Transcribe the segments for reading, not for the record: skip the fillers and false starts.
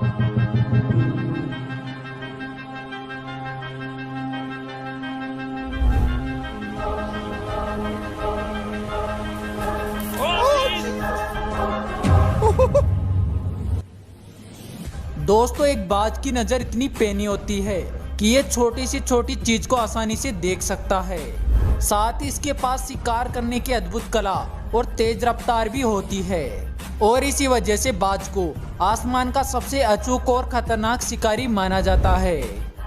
दोस्तों, एक बाज की नज़र इतनी पैनी होती है कि ये छोटी से छोटी चीज को आसानी से देख सकता है। साथ ही इसके पास शिकार करने की अद्भुत कला और तेज रफ्तार भी होती है और इसी वजह से बाज को आसमान का सबसे अचूक और खतरनाक शिकारी माना जाता है।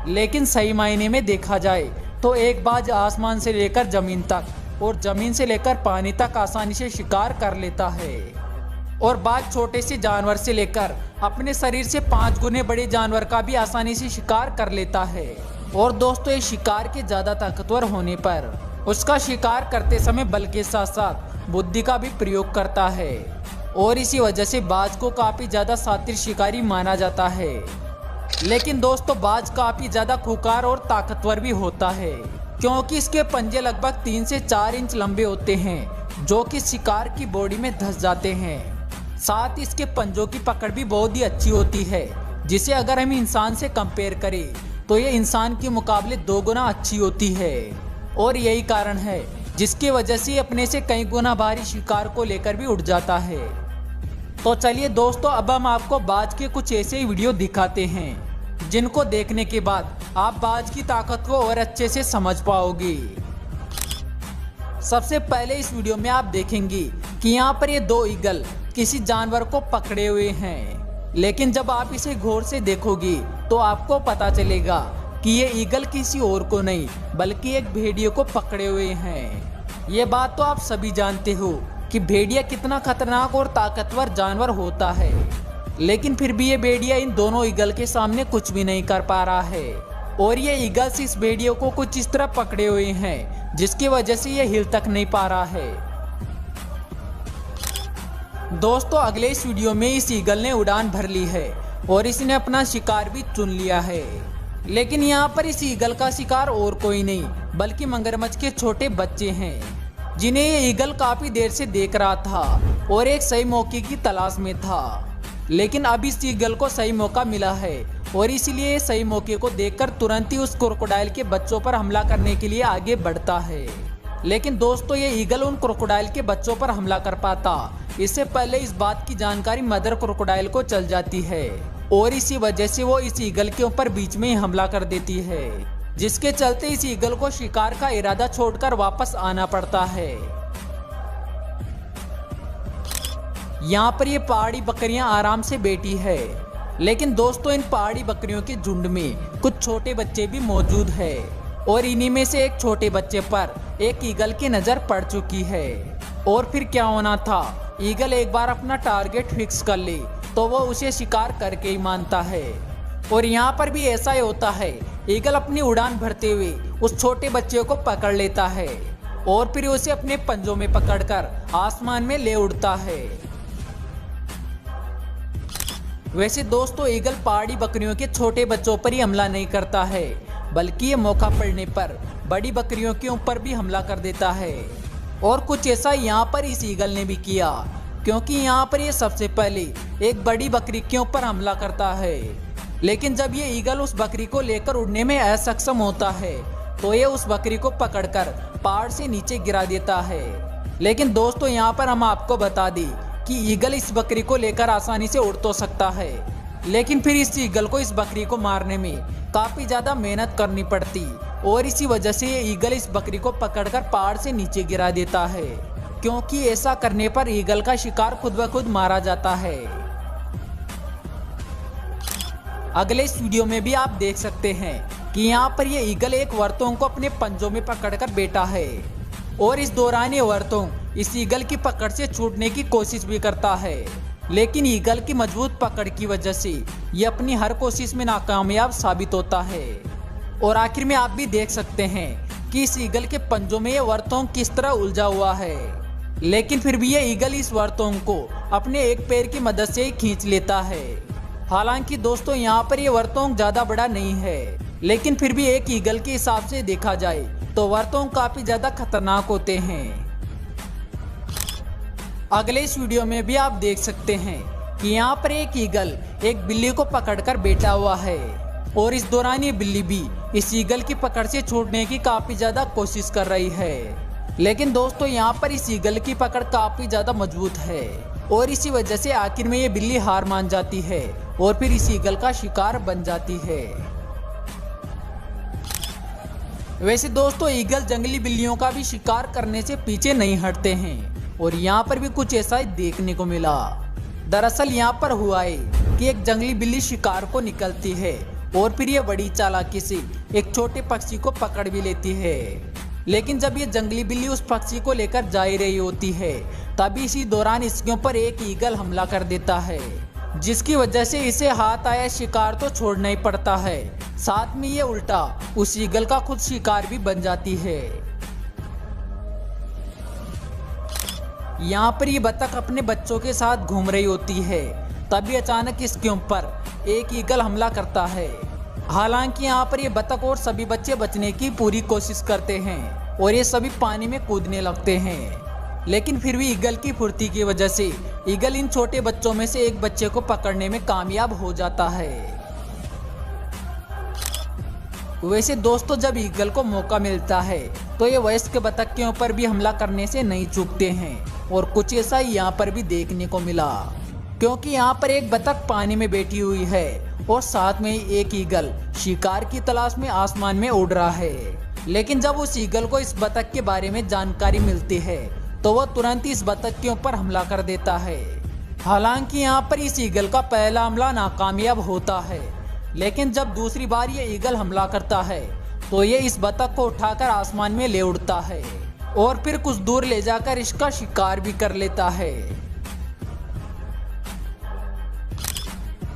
लेकिन सही मायने में देखा जाए तो एक बाज आसमान से लेकर जमीन तक और जमीन से लेकर पानी तक आसानी से शिकार कर लेता है और बाज छोटे से जानवर से लेकर अपने शरीर से 5 गुने बड़े जानवर का भी आसानी से शिकार कर लेता है। और दोस्तों, ये शिकार के ज्यादा ताकतवर होने पर उसका शिकार करते समय बल के साथ साथ बुद्धि का भी प्रयोग करता है और इसी वजह से बाज को काफी ज्यादा शातिर शिकारी माना जाता है। लेकिन दोस्तों, बाज काफी ज्यादा खुंखार और ताकतवर भी होता है क्योंकि इसके पंजे लगभग 3 से 4 इंच लंबे होते हैं जो कि शिकार की बॉडी में धंस जाते हैं। साथ ही इसके पंजों की पकड़ भी बहुत ही अच्छी होती है, जिसे अगर हम इंसान से कंपेयर करें तो ये इंसान के मुकाबले 2 गुना अच्छी होती है और यही कारण है जिसकी वजह से अपने से कई गुना भारी शिकार को लेकर भी उड़ जाता है। तो चलिए दोस्तों, अब हम आपको बाज के कुछ ऐसे ही वीडियो दिखाते हैं जिनको देखने के बाद आप बाज की ताकत को और अच्छे से समझ पाओगे। सबसे पहले इस वीडियो में आप देखेंगे कि यहाँ पर ये 2 ईगल किसी जानवर को पकड़े हुए हैं, लेकिन जब आप इसे गौर से देखोगे तो आपको पता चलेगा कि ये ईगल किसी और को नहीं बल्कि एक भेड़िए को पकड़े हुए हैं। ये बात तो आप सभी जानते हो कि भेड़िया कितना खतरनाक और ताकतवर जानवर होता है, लेकिन फिर भी ये भेड़िया इन दोनों ईगल के सामने कुछ भी नहीं कर पा रहा है और ये ईगल्स इस भेड़िए को कुछ इस तरह पकड़े हुए हैं जिसकी वजह से ये हिल तक नहीं पा रहा है। दोस्तों, अगले इस वीडियो में इस ईगल ने उड़ान भर ली है और इसने अपना शिकार भी चुन लिया है, लेकिन यहाँ पर इस ईगल का शिकार और कोई नहीं बल्कि मगरमच्छ के छोटे बच्चे हैं जिन्हें ये ईगल काफी देर से देख रहा था और एक सही मौके की तलाश में था। लेकिन अब इस ईगल को सही मौका मिला है और इसीलिए सही मौके को देखकर तुरंत ही उस क्रोकोडाइल के बच्चों पर हमला करने के लिए आगे बढ़ता है। लेकिन दोस्तों, ये ईगल उन क्रोकोडाइल के बच्चों पर हमला कर पाता इससे पहले इस बात की जानकारी मदर क्रोकोडाइल को चल जाती है और इसी वजह से वो इस ईगल के ऊपर बीच में ही हमला कर देती है, जिसके चलते इस ईगल को शिकार का इरादा छोड़कर वापस आना पड़ता है। यहाँ पर ये पहाड़ी बकरियां आराम से बैठी है, लेकिन दोस्तों, इन पहाड़ी बकरियों के झुंड में कुछ छोटे बच्चे भी मौजूद है और इन्हीं में से एक छोटे बच्चे पर एक ईगल की नजर पड़ चुकी है। और फिर क्या होना था, ईगल एक बार अपना टारगेट फिक्स कर ले तो वो उसे शिकार करके ही मानता है और यहाँ पर भी ऐसा ही होता है। ईगल अपनी उड़ान भरते हुए उस छोटे बच्चे को पकड़ लेता है और फिर उसे अपने पंजों में पकड़कर आसमान में ले उड़ता है। वैसे दोस्तों, ईगल पहाड़ी बकरियों के छोटे बच्चों पर ही हमला नहीं करता है बल्कि ये मौका पड़ने पर बड़ी बकरियों के ऊपर भी हमला कर देता है और कुछ ऐसा यहाँ पर इस ईगल ने भी किया क्योंकि यहाँ पर ये सबसे पहले एक बड़ी बकरी के ऊपर हमला करता है। लेकिन जब ये ईगल उस बकरी को लेकर उड़ने में असक्षम होता है तो ये उस बकरी को पकड़कर पहाड़ से नीचे गिरा देता है। लेकिन दोस्तों, यहाँ पर हम आपको बता दें कि ईगल इस बकरी को लेकर आसानी से उड़ तो सकता है, लेकिन फिर इस ईगल को इस बकरी को मारने में काफी ज्यादा मेहनत करनी पड़ती और इसी वजह से ये ईगल इस बकरी को पकड़कर पहाड़ से नीचे गिरा देता है, क्योंकि ऐसा करने पर ईगल का शिकार खुद ब खुद मारा जाता है। अगले इस वीडियो में भी आप देख सकते हैं कि यहाँ पर ये ईगल एक वर्तों को अपने पंजों में पकड़कर बैठा है और इस दौरान ये वर्तों इस ईगल की पकड़ से छूटने की कोशिश भी करता है, लेकिन ईगल की मजबूत पकड़ की वजह से ये अपनी हर कोशिश में नाकामयाब साबित होता है। और आखिर में आप भी देख सकते हैं कि इस ईगल के पंजों में ये वर्तों किस तरह उलझा हुआ है, लेकिन फिर भी ये ईगल इस वर्तों को अपने एक पैर की मदद से ही खींच लेता है। हालांकि दोस्तों, यहाँ पर ये वर्तों ज्यादा बड़ा नहीं है, लेकिन फिर भी एक ईगल के हिसाब से देखा जाए तो वर्तों काफी ज्यादा खतरनाक होते हैं। अगले इस वीडियो में भी आप देख सकते हैं कि यहाँ पर एक ईगल एक बिल्ली को पकड़कर बैठा हुआ है और इस दौरान ये बिल्ली भी इस ईगल की पकड़ से छूटने की काफी ज्यादा कोशिश कर रही है। लेकिन दोस्तों यहाँ पर इस ईगल की पकड़ काफी ज्यादा मजबूत है और इसी वजह से आखिर में ये बिल्ली हार मान जाती है और फिर इस ईगल का शिकार बन जाती है। वैसे दोस्तों ईगल जंगली बिल्लियों का भी शिकार करने से पीछे नहीं हटते हैं और यहाँ पर भी कुछ ऐसा ही देखने को मिला। दरअसल यहाँ पर हुआ है कि एक जंगली बिल्ली शिकार को निकलती है और फिर ये बड़ी चालाकी से एक छोटे पक्षी को पकड़ भी लेती है। लेकिन जब ये जंगली बिल्ली उस पक्षी को लेकर जा ही रही होती है तभी इसी दौरान इसके ऊपर एक ईगल हमला कर देता है, जिसकी वजह से इसे हाथ आया शिकार तो छोड़ना ही पड़ता है, साथ में ये उल्टा उस ईगल का खुद शिकार भी बन जाती है। यहाँ पर ये बतख अपने बच्चों के साथ घूम रही होती है, तभी अचानक इसके ऊपर एक ईगल हमला करता है। हालांकि यहाँ पर ये बतख और सभी बच्चे बचने की पूरी कोशिश करते हैं और ये सभी पानी में कूदने लगते हैं, लेकिन फिर भी ईगल की फुर्ती की वजह से ईगल इन छोटे बच्चों में से एक बच्चे को पकड़ने में कामयाब हो जाता है। वैसे दोस्तों जब ईगल को मौका मिलता है तो ये वयस्क बतख के ऊपर भी हमला करने से नहीं चूकते हैं और कुछ ऐसा ही यहाँ पर भी देखने को मिला, क्योंकि यहाँ पर एक बतख पानी में बैठी हुई है और साथ में एक ईगल शिकार की तलाश में आसमान में उड़ रहा है। लेकिन जब उस ईगल को इस बतख के बारे में जानकारी मिलती है तो वह तुरंत इस बतख के ऊपर हमला कर देता है। हालांकि यहाँ पर इस ईगल का पहला हमला नाकामयाब होता है, लेकिन जब दूसरी बार ये ईगल हमला करता है तो ये इस बतख को उठाकर आसमान में ले उड़ता है और फिर कुछ दूर ले जाकर इसका शिकार भी कर लेता है।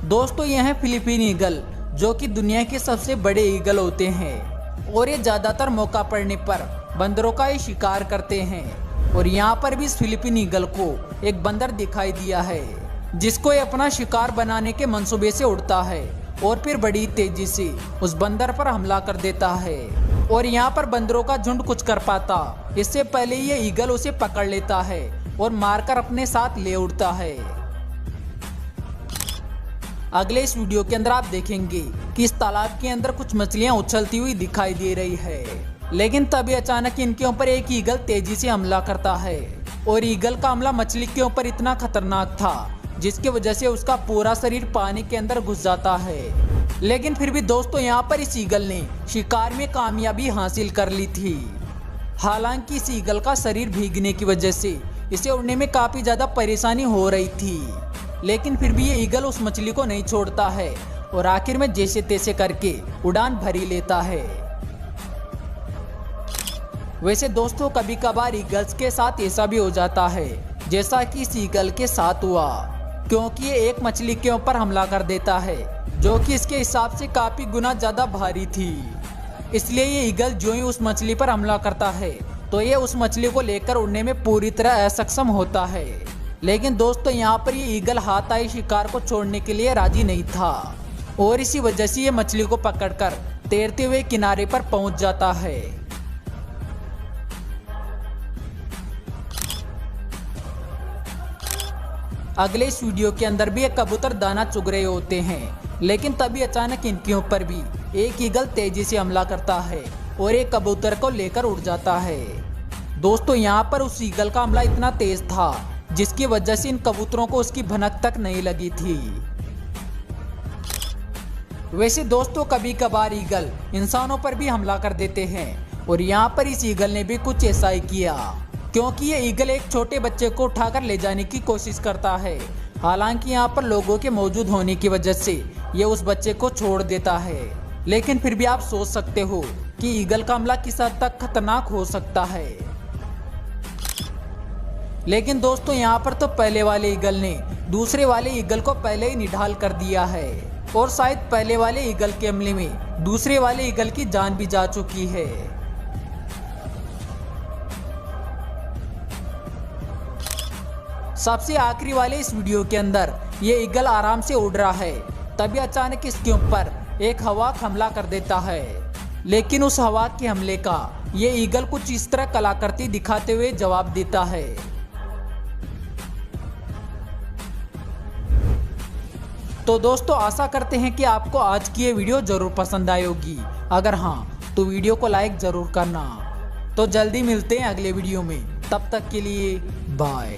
दोस्तों यह है फिलीपीन ईगल, जो कि दुनिया के सबसे बड़े ईगल होते हैं और ये ज्यादातर मौका पड़ने पर बंदरों का ही शिकार करते हैं। और यहाँ पर भी इस फिलीपीन ईगल को एक बंदर दिखाई दिया है, जिसको ये अपना शिकार बनाने के मंसूबे से उड़ता है और फिर बड़ी तेजी से उस बंदर पर हमला कर देता है और यहाँ पर बंदरों का झुंड कुछ कर पाता इससे पहले ये ईगल उसे पकड़ लेता है और मारकर अपने साथ ले उड़ता है। अगले इस वीडियो के अंदर आप देखेंगे कि इस तालाब के अंदर कुछ मछलियां उछलती हुई दिखाई दे रही है, लेकिन तभी अचानक इनके ऊपर एक ईगल तेजी से हमला करता है और ईगल का हमला मछली के ऊपर इतना खतरनाक था जिसकी वजह से उसका पूरा शरीर पानी के अंदर घुस जाता है। लेकिन फिर भी दोस्तों यहाँ पर इस ईगल ने शिकार में कामयाबी हासिल कर ली थी। हालांकि इस ईगल का शरीर भीगने की वजह से इसे उड़ने में काफी ज्यादा परेशानी हो रही थी, लेकिन फिर भी ये ईगल उस मछली को नहीं छोड़ता है और आखिर में जैसे तैसे करके उड़ान भरी लेता है। वैसे दोस्तों कभी कभार ईगल्स के साथ ऐसा भी हो जाता है जैसा कि इस ईगल के साथ हुआ, क्योंकि ये एक मछली के ऊपर हमला कर देता है जो कि इसके हिसाब से काफी गुना ज्यादा भारी थी। इसलिए ये ईगल जो ही उस मछली पर हमला करता है तो ये उस मछली को लेकर उड़ने में पूरी तरह असक्षम होता है। लेकिन दोस्तों यहाँ पर ये ईगल हाथ आई शिकार को छोड़ने के लिए राजी नहीं था और इसी वजह से ये मछली को पकड़कर तैरते हुए किनारे पर पहुंच जाता है। अगले इस वीडियो के अंदर भी एक कबूतर दाना चुग रहे होते हैं, लेकिन तभी अचानक इनके ऊपर भी एक ईगल तेजी से हमला करता है और एक कबूतर को लेकर उड़ जाता है। दोस्तों यहाँ पर उस ईगल का हमला इतना तेज था जिसकी वजह से इन कबूतरों को उसकी भनक तक नहीं लगी थी। वैसे दोस्तों कभी कभार ईगल इंसानों पर भी हमला कर देते हैं और यहाँ पर इस ईगल ने भी कुछ ऐसा ही किया, क्योंकि ये ईगल एक छोटे बच्चे को उठाकर ले जाने की कोशिश करता है। हालांकि यहाँ पर लोगों के मौजूद होने की वजह से ये उस बच्चे को छोड़ देता है, लेकिन फिर भी आप सोच सकते हो कि ईगल का हमला किस हद तक खतरनाक हो सकता है। लेकिन दोस्तों यहाँ पर तो पहले वाले ईगल ने दूसरे वाले ईगल को पहले ही निढाल कर दिया है और शायद पहले वाले ईगल के हमले में दूसरे वाले ईगल की जान भी जा चुकी है। सबसे आखिरी वाले इस वीडियो के अंदर ये ईगल आराम से उड़ रहा है, तभी अचानक इसके ऊपर एक हवाक हमला कर देता है। लेकिन उस हवाक के हमले का ये ईगल कुछ इस तरह कलाकृति दिखाते हुए जवाब देता है। तो दोस्तों आशा करते हैं कि आपको आज की ये वीडियो जरूर पसंद आई होगी। अगर हाँ तो वीडियो को लाइक जरूर करना। तो जल्दी मिलते हैं अगले वीडियो में, तब तक के लिए बाय।